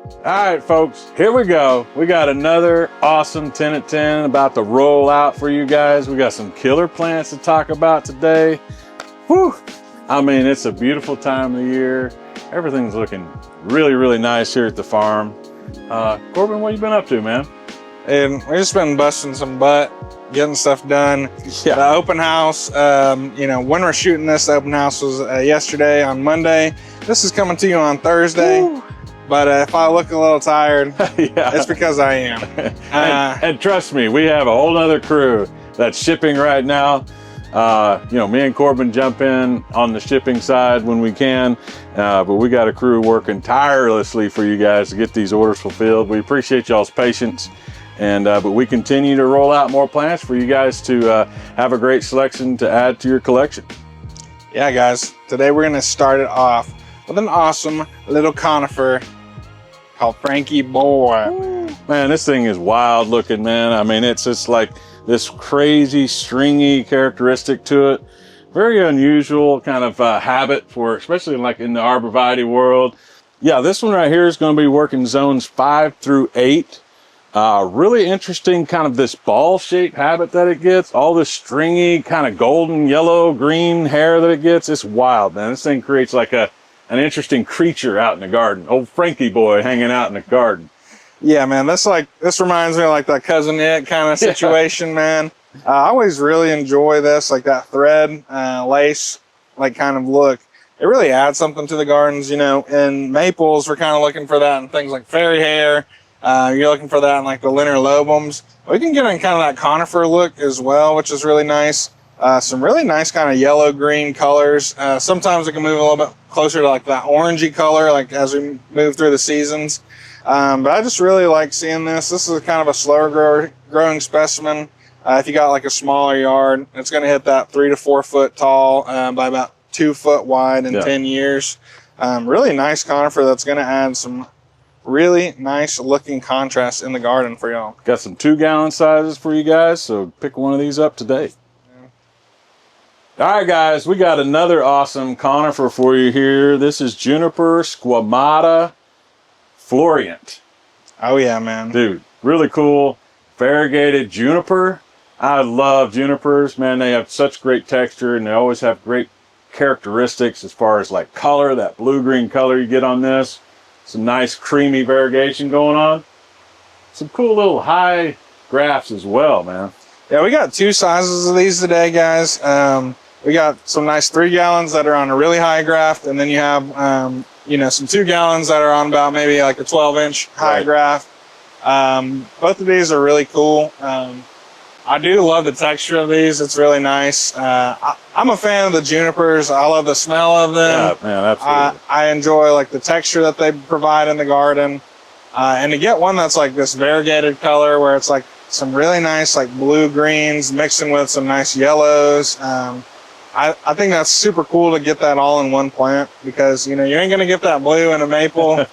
All right, folks, here we go. We got another awesome 10 at 10 about to roll out for you guys. We got some killer plants to talk about today. Whew. I mean, it's a beautiful time of the year. Everything's looking really, really nice here at the farm. Corbin, what you been up to, man? And we just been busting some butt, getting stuff done. Yeah. The open house, when we're shooting this, the open house was yesterday on Monday. This is coming to you on Thursday. Woo. But if I look a little tired, yeah, it's because I am. And trust me, we have a whole nother crew that's shipping right now. Me and Corbin jump in on the shipping side when we can, but we got a crew working tirelessly for you guys to get these orders fulfilled. We appreciate y'all's patience, but we continue to roll out more plants for you guys to have a great selection to add to your collection. Yeah, guys, today we're gonna start it off with an awesome little conifer called Frankie Boy. Man, this thing is wild looking, man. I mean, it's just like this crazy stringy characteristic to it. Very unusual kind of habit for, especially like in the arborvitae world. Yeah, this one right here is going to be working zones 5 through 8. Really interesting kind of this ball shaped habit that it gets. All this stringy kind of golden, yellow, green hair that it gets. It's wild, man. This thing creates like an interesting creature out in the garden. Old Frankie Boy hanging out in the garden. Yeah, man, this reminds me of like that Cousin It kind of situation, man. I always really enjoy this, like that thread, lace, like kind of look. It really adds something to the gardens, In maples, we're kind of looking for that in things like fairy hair. You're looking for that in like the linear lobums. We can get in kind of that conifer look as well, which is really nice. Some really nice kind of yellow-green colors. Sometimes it can move a little bit closer to like that orangey color, like as we move through the seasons. But I just really like seeing this. This is kind of a slower growing specimen. If you got like a smaller yard, it's going to hit that 3 to 4 foot tall by about 2 foot wide in 10 years. Really nice conifer that's going to add some really nice looking contrast in the garden for y'all. Got some 2-gallon sizes for you guys, so pick one of these up today. All right, guys, we got another awesome conifer for you here. This is Juniper squamata florient. Oh, yeah, man. Dude, really cool. Variegated juniper. I love junipers, man. They have such great texture, and they always have great characteristics as far as like color, that blue-green color you get on this. Some nice creamy variegation going on. Some cool little high grafts as well, man. Yeah, we got 2 sizes of these today, guys. We got some nice 3 gallons that are on a really high graft, and then you have, some 2 gallons that are on about maybe like a 12-inch high graft. Both of these are really cool. I do love the texture of these. It's really nice. I'm a fan of the junipers. I love the smell of them. Yeah, man, absolutely. I enjoy like the texture that they provide in the garden. And to get one that's like this variegated color where it's like some really nice like blue greens mixing with some nice yellows. I think that's super cool to get that all in one plant because, you ain't going to get that blue in a maple.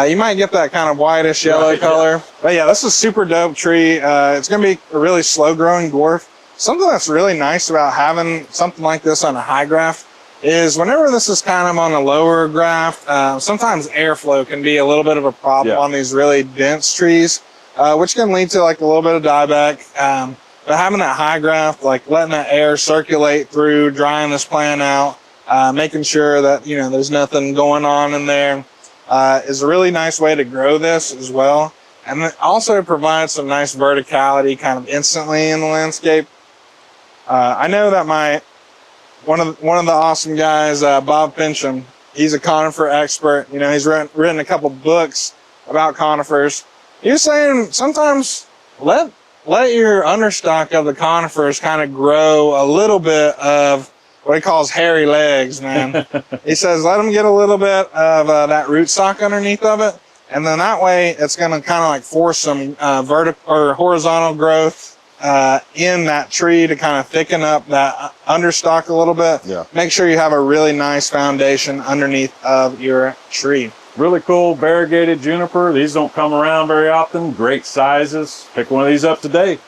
You might get that kind of whitish yellow color. Yeah. But yeah, this is a super dope tree. It's going to be a really slow growing dwarf. Something that's really nice about having something like this on a high graft is whenever this is kind of on a lower graft, sometimes airflow can be a little bit of a problem on these really dense trees, which can lead to like a little bit of dieback. But having that high graft, like letting that air circulate through, drying this plant out, making sure that, there's nothing going on in there, is a really nice way to grow this as well. And it also provides some nice verticality kind of instantly in the landscape. I know that one of the awesome guys, Bob Fincham, he's a conifer expert. He's written a couple books about conifers. He was saying sometimes let your understock of the conifers kind of grow a little bit of what he calls hairy legs, man. He says let them get a little bit of that rootstock underneath of it, and then that way it's going to kind of like force some vertical or horizontal growth in that tree to kind of thicken up that understock a little bit. Yeah. Make sure you have a really nice foundation underneath of your tree. Really cool variegated juniper. These don't come around very often. Great sizes. Pick one of these up today.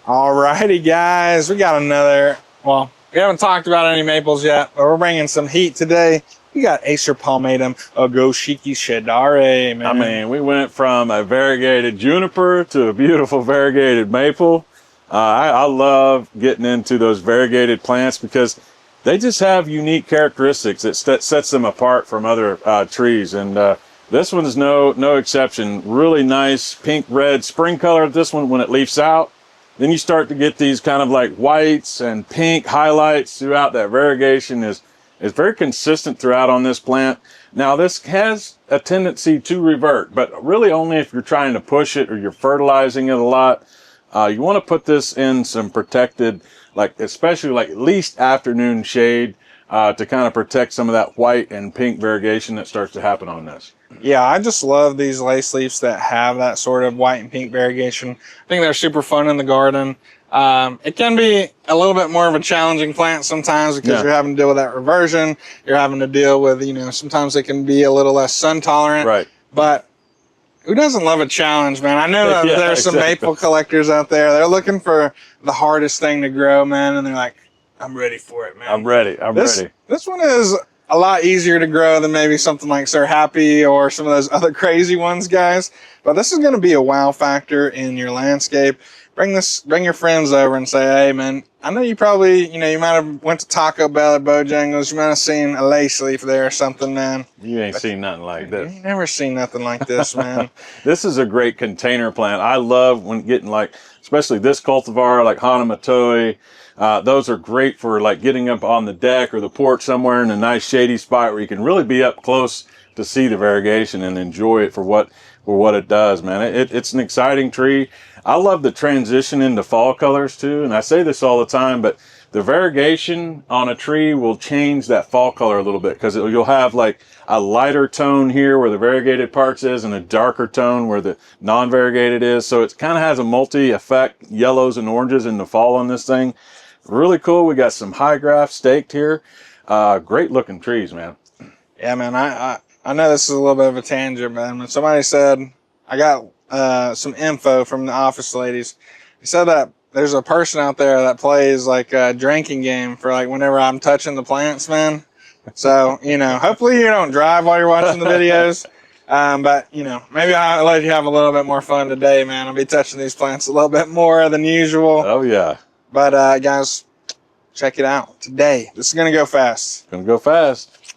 Alrighty, guys. We got another, well, we haven't talked about any maples yet, but we're bringing some heat today. You got Acer palmatum, Ogoshiki shedare, man. I mean, we went from a variegated juniper to a beautiful variegated maple. I love getting into those variegated plants because they just have unique characteristics that sets them apart from other trees. And this one's no exception. Really nice pink red spring color at this one when it leaves out. Then you start to get these kind of like whites and pink highlights throughout that variegation. Is very consistent throughout on this plant. Now this has a tendency to revert, but really only if you're trying to push it or you're fertilizing it a lot. You want to put this in some protected, like especially like at least afternoon shade to kind of protect some of that white and pink variegation that starts to happen on this. Yeah, I just love these lace leaves that have that sort of white and pink variegation. I think they're super fun in the garden. It can be a little bit more of a challenging plant sometimes because you're having to deal with that reversion. You're having to deal with, sometimes it can be a little less sun tolerant. Right. But who doesn't love a challenge, man? I know that there's some maple collectors out there. They're looking for the hardest thing to grow, man. And they're like, I'm ready for it, man. I'm ready. This one is a lot easier to grow than maybe something like Sir Happy or some of those other crazy ones, guys. But this is going to be a wow factor in your landscape. Bring your friends over and say, hey, man, I know you probably, you might have went to Taco Bell or Bojangles. You might have seen a lace leaf there or something, man. You ain't seen nothing like this. You ain't never seen nothing like this, man. This is a great container plant. I love when getting like, especially this cultivar, like Hanamatoi. Those are great for like getting up on the deck or the porch somewhere in a nice shady spot where you can really be up close to see the variegation and enjoy it for what it does, man. It's an exciting tree. I love the transition into fall colors too, and I say this all the time, but the variegation on a tree will change that fall color a little bit because you'll have like a lighter tone here where the variegated parts is and a darker tone where the non-variegated is. So it kind of has a multi-effect, yellows and oranges in the fall on this thing. Really cool. We got some high graft staked here. Great looking trees, man. Yeah, man. I know this is a little bit of a tangent, man. When somebody said, I got some info from the office ladies. They said that there's a person out there that plays like a drinking game for like whenever I'm touching the plants, man. So, hopefully you don't drive while you're watching the videos. But, maybe I'll let you have a little bit more fun today, man. I'll be touching these plants a little bit more than usual. Oh, yeah. But, guys, check it out today. This is going to go fast. Gonna go fast.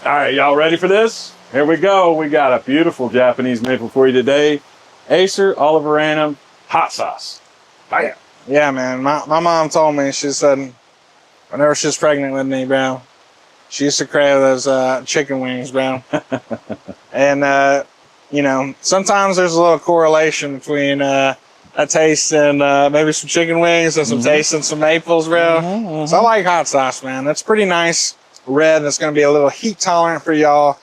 All right, y'all ready for this? Here we go. We got a beautiful Japanese maple for you today. Acer oliveranum hot sauce. Bam. Yeah, man. My mom told me, she said, whenever she was pregnant with me, bro, she used to crave those chicken wings, bro. And, sometimes there's a little correlation between a taste and maybe some chicken wings and some taste and some maples, bro. So I like hot sauce, man. That's pretty nice. Red. That's going to be a little heat tolerant for y'all.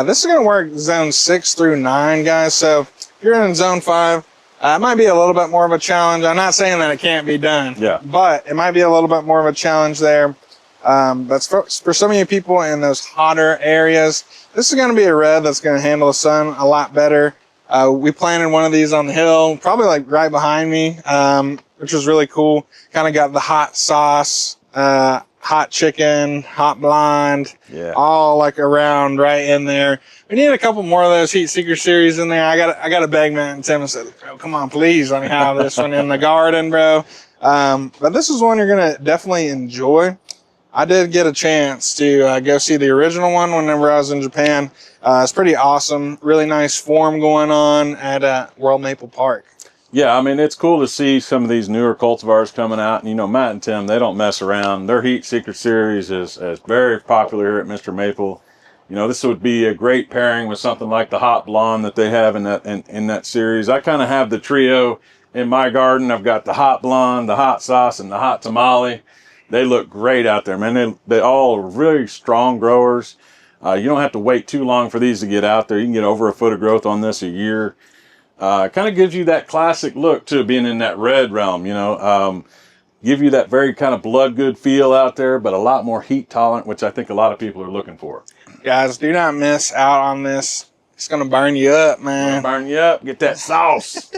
This is going to work zone 6 through 9, guys. So if you're in zone 5, it might be a little bit more of a challenge. I'm not saying that it can't be done, but it might be a little bit more of a challenge there. But for some of you people in those hotter areas, this is going to be a red that's going to handle the sun a lot better. We planted one of these on the hill, probably like right behind me, which was really cool. Kind of got the hot sauce, hot chicken, hot blonde, all like around right in there. We need a couple more of those Heat Seeker series in there. I got to beg Matt and Tim and say, bro, come on, please let me have this one in the garden, bro. But this is one you're going to definitely enjoy. I did get a chance to go see the original one whenever I was in Japan. It's pretty awesome. Really nice form going on at World Maple Park. Yeah, I mean, it's cool to see some of these newer cultivars coming out. And, Matt and Tim, they don't mess around. Their Heat Seeker series is very popular here at Mr. Maple. This would be a great pairing with something like the Hot Blonde that they have in that series. I kind of have the trio in my garden. I've got the Hot Blonde, the Hot Sauce, and the Hot Tamale. They look great out there, man. They all are really strong growers. You don't have to wait too long for these to get out there. You can get over a foot of growth on this a year. Kind of gives you that classic look too, being in that red realm, give you that very kind of blood good feel out there, but a lot more heat tolerant, which I think a lot of people are looking for. Guys, do not miss out on this. It's going to burn you up, man. Burn you up. Get that sauce.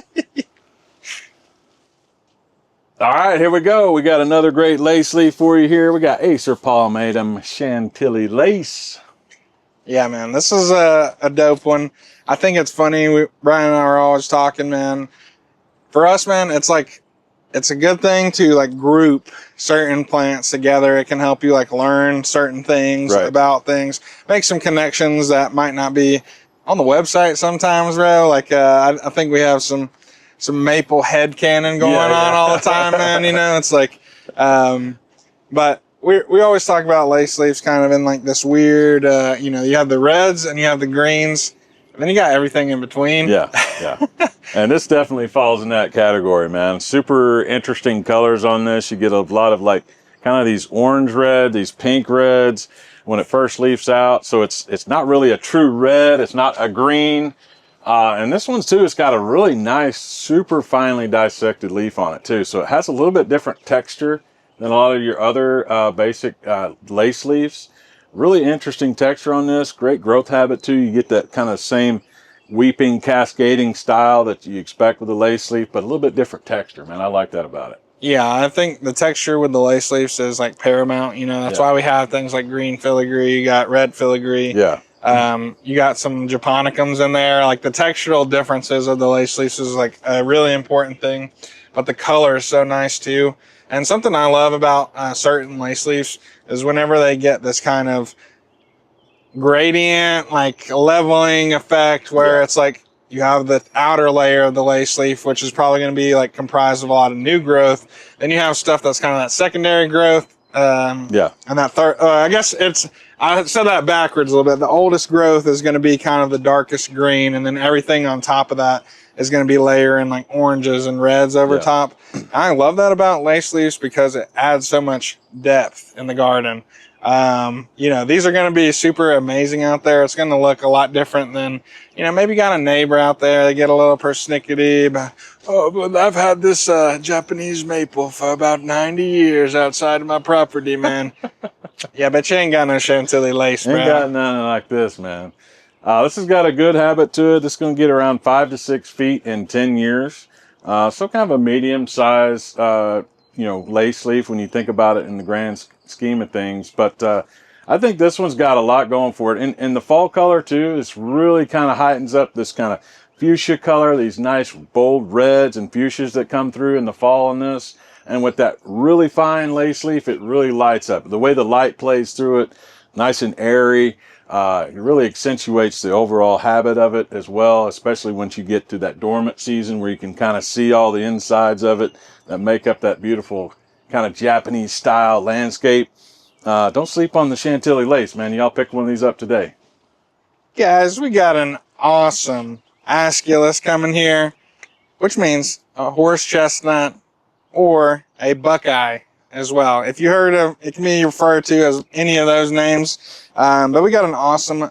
All right, here we go. We got another great lace leaf for you here. We got Acer Palmatum Chantilly Lace. Yeah, man, this is a dope one. I think it's funny. Brian and I are always talking, man. For us, man, it's like, it's a good thing to like group certain plants together. It can help you like learn certain things about things, make some connections that might not be on the website sometimes, bro. Like, I think we have some maple headcanon going on all the time, man. You know, it's like, but we always talk about lace leaves kind of in like this weird, you know, you have the reds and you have the greens, and then you got everything in between. Yeah. And this definitely falls in that category, man. Super interesting colors on this. You get a lot of like kind of these orange red, these pink reds when it first leaves out. So it's not really a true red. It's not a green. And this one's too, it's got a really nice, super finely dissected leaf on it too. So it has a little bit different texture than a lot of your other basic lace leaves. Really interesting texture on this. Great growth habit too. You get that kind of same weeping, cascading style that you expect with a lace leaf, but a little bit different texture, man. I like that about it. Yeah, I think the texture with the lace leaves is like paramount. You know, that's why we have things like green filigree. You got red filigree. Yeah. You got some japonicums in there. Like the textural differences of the lace leaves is like a really important thing, but the color is so nice too. And something I love about certain lace leaves is whenever they get this kind of gradient, like leveling effect where it's like you have the outer layer of the lace leaf, which is probably going to be like comprised of a lot of new growth. Then you have stuff that's kind of that secondary growth. And that third, I guess I said that backwards a little bit. The oldest growth is going to be kind of the darkest green, and then everything on top of that is going to be layering like oranges and reds over top. I love that about lace leaves because it adds so much depth in the garden. You know, these are going to be super amazing out there. It's going to look a lot different than, you know, maybe you got a neighbor out there, they get a little persnickety, but I've had this Japanese maple for about 90 years outside of my property, man. Yeah, but you ain't got no Chantilly lace, bro. Ain't got nothing like this, man. This has got a good habit to it. This is going to get around 5 to 6 feet in 10 years. So kind of a medium size, you know, lace leaf when you think about it in the grand scheme of things. But I think this one's got a lot going for it. And the fall color too, this really kind of heightens up this kind of fuchsia color, these nice bold reds and fuchsias that come through in the fall on this. And with that really fine lace leaf, it really lights up. The way the light plays through it, nice and airy. It really accentuates the overall habit of it as well, especially once you get to that dormant season where you can kind of see all the insides of it that make up that beautiful kind of Japanese style landscape. Don't sleep on the Chantilly lace, man. Y'all pick one of these up today. Guys, we got an awesome Aesculus coming here, which means a horse chestnut or a buckeye as well. If you heard of it, can be referred to as any of those names. But we got an awesome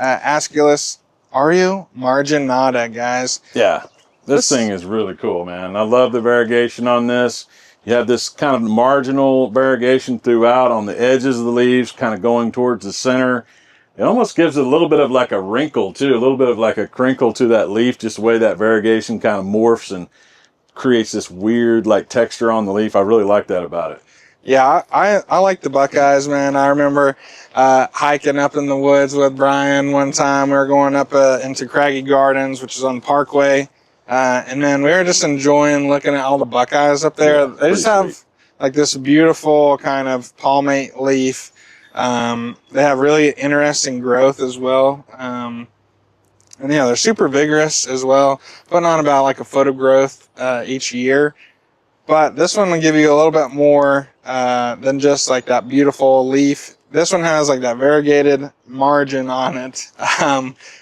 Aesculus Ario marginata, guys. Yeah, this thing is really cool, man. I love the variegation on this. You have this kind of marginal variegation throughout on the edges of the leaves, kind of going towards the center. It almost gives it a little bit of like a wrinkle too, a little bit of like a crinkle to that leaf, just the way that variegation kind of morphs and creates this weird like texture on the leaf. I really like that about it. Yeah, I like the buckeyes, man. I remember hiking up in the woods with Brian one time. We were going up into Craggy Gardens, which is on Parkway. And then we were just enjoying looking at all the buckeyes up there. Yeah, they just have like this beautiful kind of palmate leaf. They have really interesting growth as well. And yeah, they're super vigorous as well, putting on about like a foot of growth each year. But this one will give you a little bit more than just like that beautiful leaf. This one has like that variegated margin on it,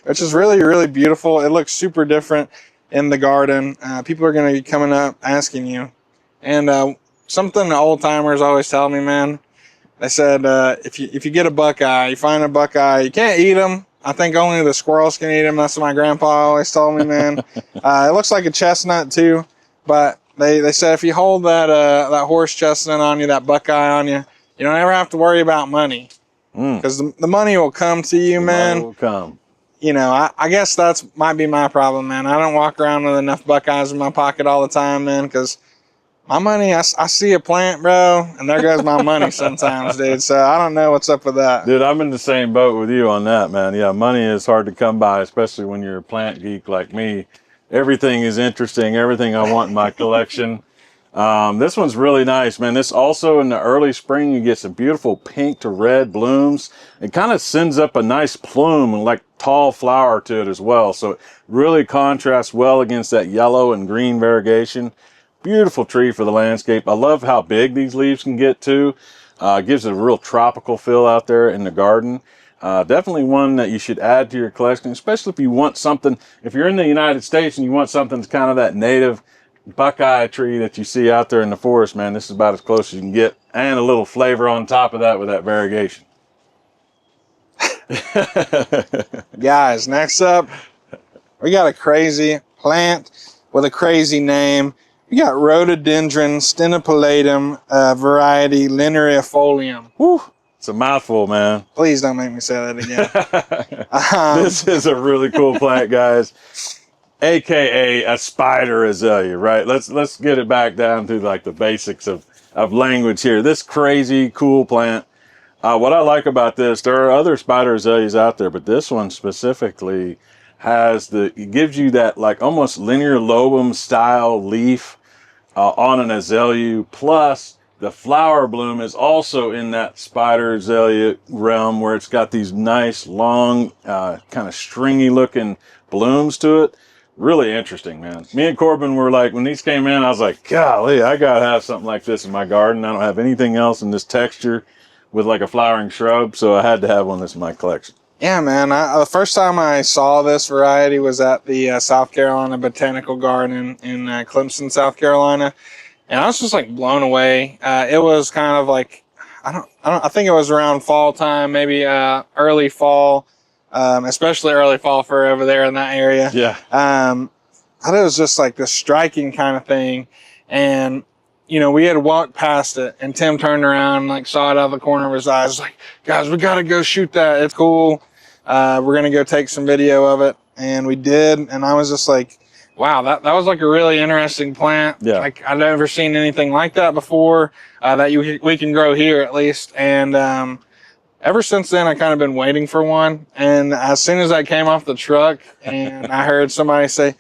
which is really, really beautiful. It looks super different in the garden. People are going to be coming up asking you. And something the old timers always tell me, man, they said if you get a buckeye, you find a buckeye, you can't eat them. I think only the squirrels can eat them. That's what my grandpa always told me, man. It looks like a chestnut too, but they said if you hold that horse chestnut on you, that buckeye on you, you don't ever have to worry about money, because the money will come to you, man. Money will come. You know, I guess might be my problem, man. I don't walk around with enough buckeyes in my pocket all the time, man, because my money, I see a plant, bro, and there goes my money sometimes, dude. So I don't know what's up with that. Dude, I'm in the same boat with you on that, man. Yeah, money is hard to come by, especially when you're a plant geek like me. Everything is interesting, everything I want in my collection. This one's really nice, man. This also in the early spring, you get some beautiful pink to red blooms. It kind of sends up a nice plume and like tall flower to it as well. So it really contrasts well against that yellow and green variegation. Beautiful tree for the landscape. I love how big these leaves can get too. Gives it a real tropical feel out there in the garden. Definitely one that you should add to your collection, especially if you want something, if you're in the United States and you want something that's kind of that native Buckeye tree that you see out there in the forest, man, this is about as close as you can get, and a little flavor on top of that with that variegation. Guys, next up, we got a crazy plant with a crazy name. We got rhododendron stenopilatum variety linearifolium. Whew, it's a mouthful, man. Please don't make me say that again. This is a really cool plant, guys. AKA a spider azalea, right? Let's get it back down to like the basics of language here. This crazy cool plant. What I like about this, there are other spider azaleas out there, but this one specifically it gives you that like almost linear lobum style leaf on an azalea, plus the flower bloom is also in that spider azalea realm where it's got these nice long kind of stringy looking blooms to it. Really interesting, man. Me and Corbin were like, when these came in, I was like, golly, I gotta have something like this in my garden. I don't have anything else in this texture with like a flowering shrub, so I had to have one that's in my collection. Yeah, man. The first time I saw this variety was at the South Carolina Botanical Garden in Clemson, South Carolina, and I was just like blown away. It was kind of like I think it was around fall time, maybe early fall, especially early fall for over there in that area. Yeah. I thought it was just like this striking kind of thing, and you know, we had walked past it, and Tim turned around and like saw it out of the corner of his eyes, like, guys, we gotta go shoot that. It's cool. We're gonna go take some video of it, and we did. And I was just like, wow, that was like a really interesting plant. Yeah. Like I've never seen anything like that before. That we can grow here at least. And ever since then, I kind of been waiting for one. And as soon as I came off the truck and I heard somebody say,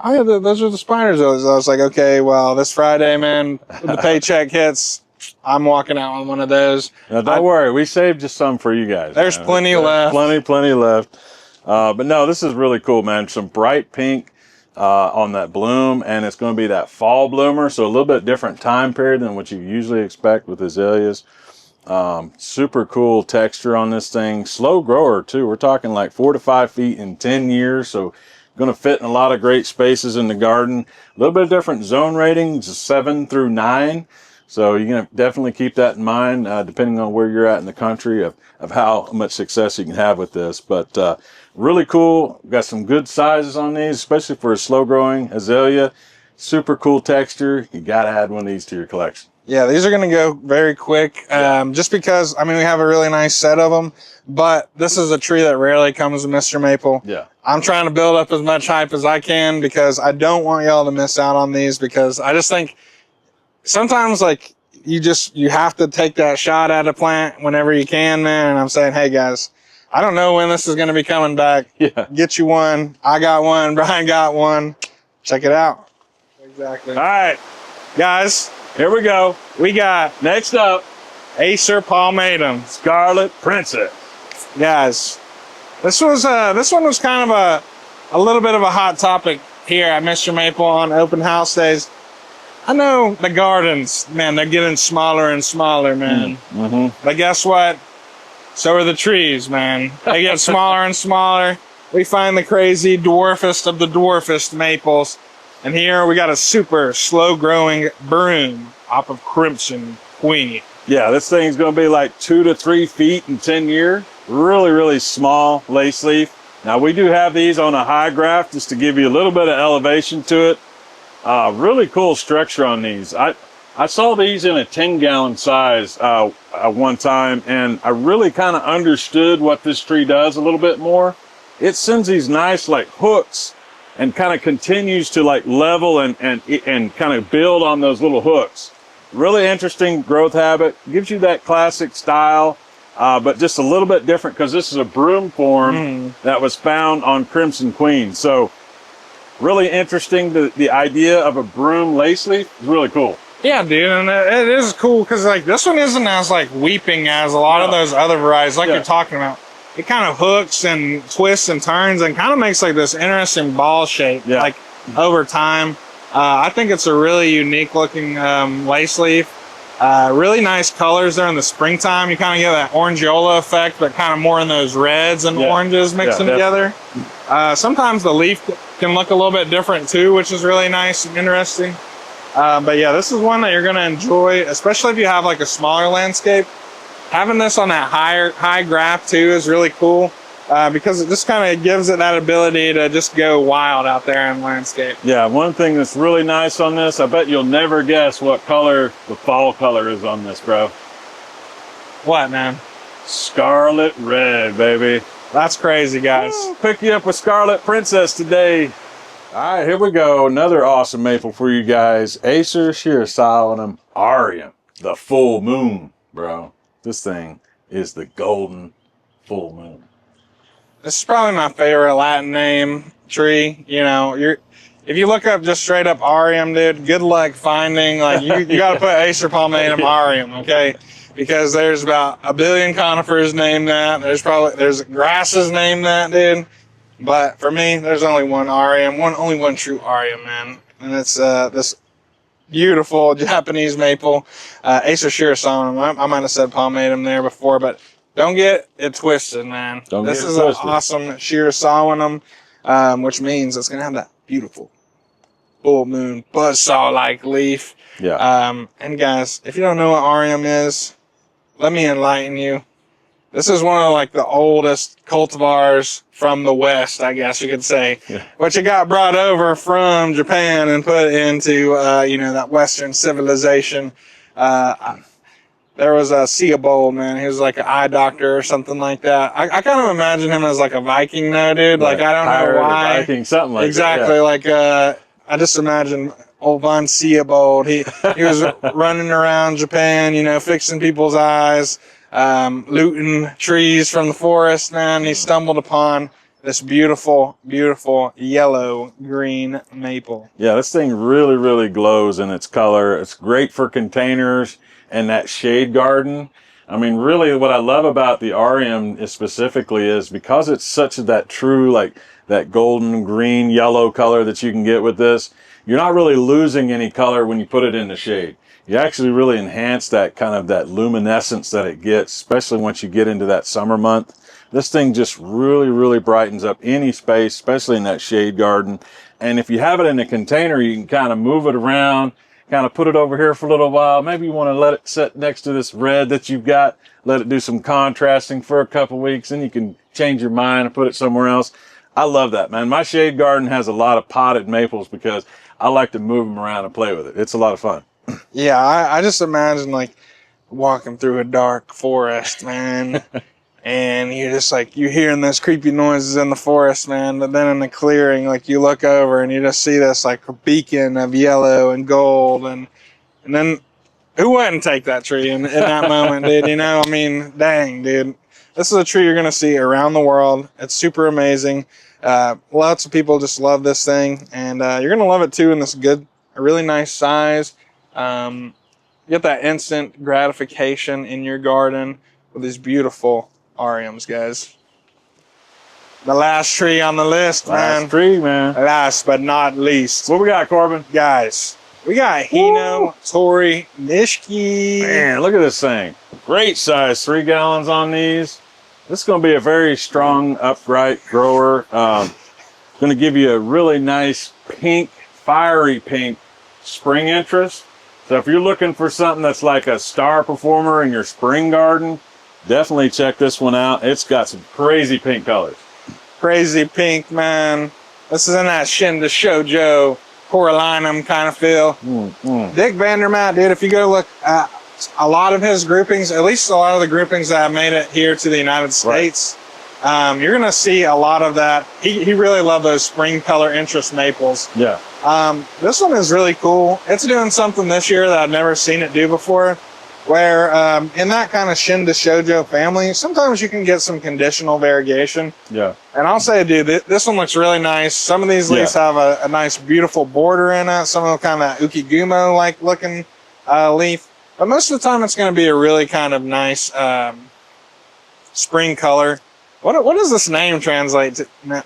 oh yeah, those are the spiders. I was like, okay, well, this Friday, man, when the paycheck hits, I'm walking out on one of those. Now, don't worry, we saved just some for you guys. There's plenty left. Plenty left. But no, this is really cool, man. Some bright pink on that bloom, and it's going to be that fall bloomer, so a little bit different time period than what you usually expect with azaleas. Super cool texture on this thing. Slow grower too. We're talking like 4 to 5 feet in 10 years, so going to fit in a lot of great spaces in the garden. A little bit of different zone ratings, 7 through 9. So you're going to definitely keep that in mind, depending on where you're at in the country of how much success you can have with this. But really cool. Got some good sizes on these, especially for a slow growing azalea. Super cool texture. You got to add one of these to your collection. Yeah, these are going to go very quick, just because, I mean, we have a really nice set of them, but this is a tree that rarely comes to Mr. Maple. Yeah. I'm trying to build up as much hype as I can because I don't want y'all to miss out on these, because I just think sometimes, like, you have to take that shot at a plant whenever you can, man. And I'm saying, hey, guys, I don't know when this is going to be coming back. Yeah. Get you one. I got one. Brian got one. Check it out. Exactly. All right, guys. Here we go. We got Next up, Acer palmatum, Scarlet Princess. guys. This one was kind of a little bit of a hot topic here at Mr. Maple on open house days. I know the gardens, man, they're getting smaller and smaller, man. Mm-hmm. But guess what? So are the trees, man. They get smaller and smaller. We find the crazy dwarfest of the dwarfest maples. And here we got a super slow growing broom off of Crimson Queen. Yeah, this thing's going to be like 2 to 3 feet in 10 years. Really, really small lace leaf. Now, we do have these on a high graft just to give you a little bit of elevation to it. Really cool structure on these. I saw these in a 10-gallon size one time, and I really kind of understood what this tree does a little bit more. It sends these nice like hooks and kind of continues to like level and kind of build on those little hooks. Really interesting growth habit. Gives you that classic style, but just a little bit different because this is a broom form that was found on Crimson Queen. So really interesting. The idea of a broom lace leaf is really cool. Yeah, dude, and it is cool because like this one isn't as like weeping as a lot of those other varieties like you're talking about. It kind of hooks and twists and turns and kind of makes like this interesting ball shape like over time. I think it's a really unique looking lace leaf. Really nice colors there in the springtime. You kind of get that orangeola effect, but kind of more in those reds and oranges mixing together. Sometimes the leaf can look a little bit different too, which is really nice and interesting. But yeah, this is one that you're going to enjoy, especially if you have like a smaller landscape. Having this on that high graph too is really cool. Because it just kind of gives it that ability to just go wild out there in landscape. Yeah, one thing that's really nice on this, I bet you'll never guess what color the fall color is on this, bro. What, man? Scarlet red, baby. That's crazy, guys. Woo, pick you up with Scarlet Princess today. All right, here we go. Another awesome maple for you guys. Acer Shirasalanum Aureum, the full moon, bro. This thing is the golden full moon. This is probably my favorite Latin name tree. You know, if you look up just straight up Aureum, dude, good luck finding, like, you got to put Acer palmatum Aureum, okay? Because there's about a billion conifers named that. There's grasses named that, dude. But for me, there's only one Aureum, only one true Aureum, man. And it's this beautiful Japanese maple, Acer Shirasalanum. I might have said palmatum there before, but don't get it twisted, man. This is an awesome Shirasalanum, which means it's going to have that beautiful full moon buzzsaw-like leaf. Yeah. And guys, if you don't know what Aureum is, let me enlighten you. This is one of like the oldest cultivars from the West, I guess you could say, which it got brought over from Japan and put into, that Western civilization. There was a Theobald, man. He was like an eye doctor or something like that. I kind of imagine him as like a Viking, though, dude. Like, I don't know why. Viking, something like that. Exactly. Like, I just imagine old Von Theobald. He was running around Japan, fixing people's eyes, looting trees from the forest, man. He stumbled upon this beautiful, beautiful yellow-green maple. Yeah, this thing really, really glows in its color. It's great for containers and that shade garden. I mean, really what I love about the Aureum specifically is because it's such that true, like that golden, green, yellow color that you can get with this, you're not really losing any color when you put it in the shade. You actually really enhance that kind of that luminescence that it gets, especially once you get into that summer month. This thing just really, really brightens up any space, especially in that shade garden. And if you have it in a container, you can kind of move it around, kind of put it over here for a little while. Maybe you want to let it sit next to this red that you've got, let it do some contrasting for a couple weeks, and you can change your mind and put it somewhere else. I love that, man. My shade garden has a lot of potted maples because I like to move them around and play with it. It's a lot of fun. Yeah, I just imagine like walking through a dark forest, man. And you're just like, you're hearing those creepy noises in the forest, man. But then in the clearing, like you look over and you just see this like beacon of yellow and gold. And then who wouldn't take that tree in that moment, dude? I mean, dang, dude. This is a tree you're going to see around the world. It's super amazing. Lots of people just love this thing. And you're going to love it too in this a really nice size. You get that instant gratification in your garden with these beautiful Aureums, guys. The last tree on the list, man. Last tree, man. Last but not least. What we got, Corbin? Guys, we got Hino Tori Nishiki. Man, look at this thing. Great size, 3 gallons on these. This is going to be a very strong, upright grower. Going to give you a really nice pink, fiery pink spring interest. So if you're looking for something that's like a star performer in your spring garden, definitely check this one out. It's got some crazy pink colors. Crazy pink, man. This is in that Shinda Shoujo Coralinum kind of feel. Dick Vandermatt, dude, if you go look at a lot of his groupings, at least a lot of the groupings that have made it here to the United States, you're going to see a lot of that. He really loved those spring color interest maples. Yeah. This one is really cool. It's doing something this year that I've never seen it do before, where in that kind of Shin to Shoujo family, sometimes you can get some conditional variegation. Yeah. And I'll say, dude, this one looks really nice. Some of these leaves have a nice, beautiful border in it. Some of them kind of Ukigumo-like looking leaf. But most of the time, it's going to be a really kind of nice spring color. What does this name translate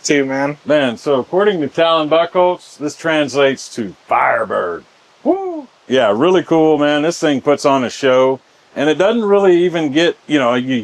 to, man? Man, so according to Talon Buckholz, this translates to Firebird. Woo! Yeah, really cool, man. This thing puts on a show. And it doesn't really even get, you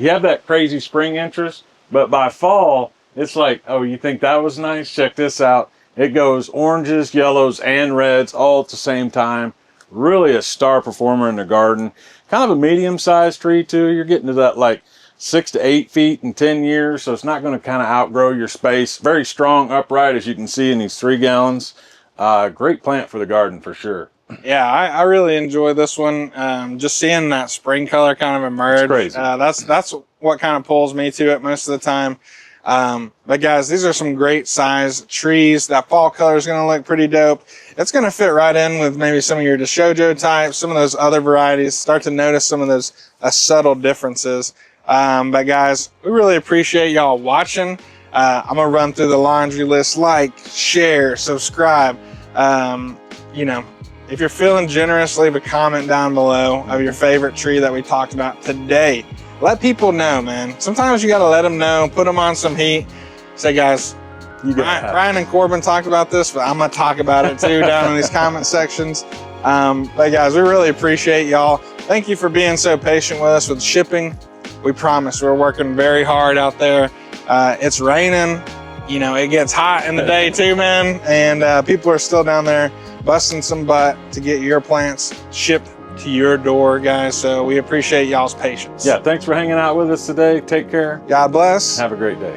have that crazy spring interest. But by fall, it's like, oh, you think that was nice? Check this out. It goes oranges, yellows, and reds all at the same time. Really a star performer in the garden. Kind of a medium-sized tree, too. You're getting to that, like, 6 to 8 feet in 10 years, so it's not going to kind of outgrow your space. Very strong, upright, as you can see in these 3 gallons. Great plant for the garden for sure. Yeah, I really enjoy this one. Just seeing that spring color kind of emerge. It's crazy. That's what kind of pulls me to it most of the time. But guys, these are some great size trees. That fall color is going to look pretty dope. It's going to fit right in with maybe some of your DeShojo types, some of those other varieties. Start to notice some of those subtle differences. But guys, we really appreciate y'all watching. I'm gonna run through the laundry list: like, share, subscribe. If you're feeling generous, leave a comment down below of your favorite tree that we talked about today. Let people know, man. Sometimes you gotta let them know, put them on some heat. Say, guys, Ryan and Corbin talked about this, but I'm gonna talk about it too down in these comment sections. But guys, we really appreciate y'all. Thank you for being so patient with us with shipping. We promise we're working very hard out there. It's raining. It gets hot in the day too, man. And people are still down there busting some butt to get your plants shipped to your door, guys. So we appreciate y'all's patience. Yeah, thanks for hanging out with us today. Take care. God bless. Have a great day.